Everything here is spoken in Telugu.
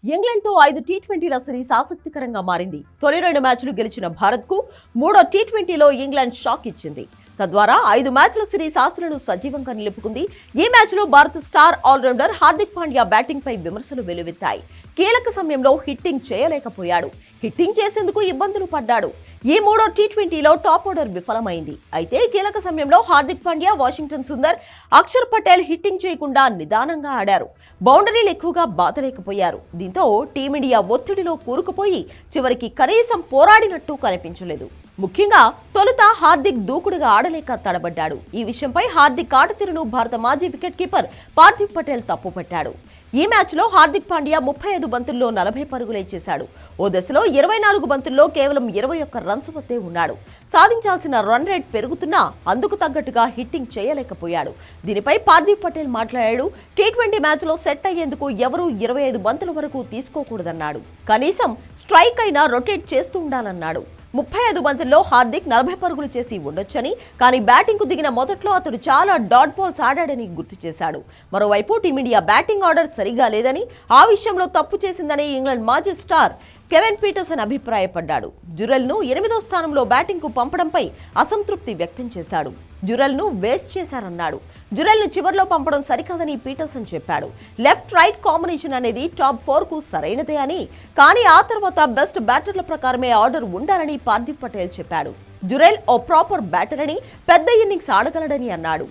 ఇంగ్లాండ్తో 5 టీ20ల సిరీస్ ఆసక్తికరంగా మారింది. తొలి 2 మ్యాచ్లు గెలిచిన భారత్కు మూడో టీ20లో ఇంగ్లాండ్ షాక్ ఇచ్చింది. తద్వారా 5 మ్యాచ్ల సిరీస్ ఆశలను సజీవంగా నిలుపుకుంది. ఈ మ్యాచ్లో భారత star allrounder Hardik Pandya batting పై విమర్శలు వెల్లువెత్తాయి. కీలక సమయంలో హిట్టింగ్ చేయలేకపోయాడు. హిట్టింగ్ చేసేందుకు ఇబ్బందులు పడ్డాడు. ఈ మూడో టీ20లో టాప్ ఆర్డర్ విఫలమైంది. అయితే కీలక సమయంలో హార్దిక్ పాండ్యా, వాషింగ్టన్ సుందర్, అక్షర్ పటేల్ హిట్టింగ్ చేయకుండా నిదానంగా ఆడారు. బౌండరీలు ఎక్కువగా బాదలేకపోయారు. దీంతో టీమిండియా ఒత్తిడిలో కూరుకుపోయి చివరికి కనీసం పోరాడినట్టు కనిపించలేదు. ముఖ్యంగా తొలుత హార్దిక్ దూకుడుగా ఆడలేక తడబడ్డాడు. ఈ విషయంపై హార్దిక్ ఆటతీరును భారత మాజీ వికెట్ కీపర్ పార్థివ్ పటేల్ తప్పుపట్టాడు. ఈ మ్యాచ్లో హార్దిక్ పాండ్యా 35 బంతుల్లో 40 పరుగులే చేశాడు. ఓ దశలో 24 బంతుల్లో కేవలం 21 రన్స్ వద్దే ఉన్నాడు. సాధించాల్సిన రన్ రేట్ పెరుగుతున్నా అందుకు తగ్గట్టుగా హిట్టింగ్ చేయలేకపోయాడు. దీనిపై పార్థివ్ పటేల్ మాట్లాడాడు. టీ20 మ్యాచ్లో సెట్ అయ్యేందుకు ఎవరూ 25 బంతుల వరకు తీసుకోకూడదన్నాడు. కనీసం స్ట్రైక్ అయినా రొటేట్ చేస్తూ ఉండాలన్నాడు. 35 బంతుల్లో హార్దిక్ 40 పరుగులు చేసి ఉండొచ్చని, కానీ బ్యాటింగ్ కు దిగిన మొదట్లో అతడు చాలా డాట్ బాల్స్ ఆడాడని గుర్తు చేశాడు. మరోవైపు టీమిండియా బ్యాటింగ్ ఆర్డర్ సరిగా లేదని, ఆ విషయంలో తప్పు చేసిందని ఇంగ్లాండ్ మాజీ స్టార్ కెవెన్ పీటర్సన్ అభిప్రాయపడ్డాడు. జురెల్ను 8వ స్థానంలో బ్యాటింగ్ కు పంపడంపై అసంతృప్తి వ్యక్తం చేశాడు. జురెల్ను వేస్ట్ చేశారన్నాడు. జురెల్ను చివర్లో పంపడం సరికాదని పీటర్సన్ చెప్పాడు. లెఫ్ట్ రైట్ కాంబినేషన్ అనేది టాప్ 4కు సరైనదే అని, కానీ ఆ తర్వాత బెస్ట్ బ్యాటర్ల ప్రకారమే ఆర్డర్ ఉండాలని పార్థివ్ పటేల్ చెప్పాడు. జురెల్ ఓ ప్రాపర్ బ్యాటర్ అని, పెద్ద ఇన్నింగ్స్ ఆడగలడని అన్నాడు.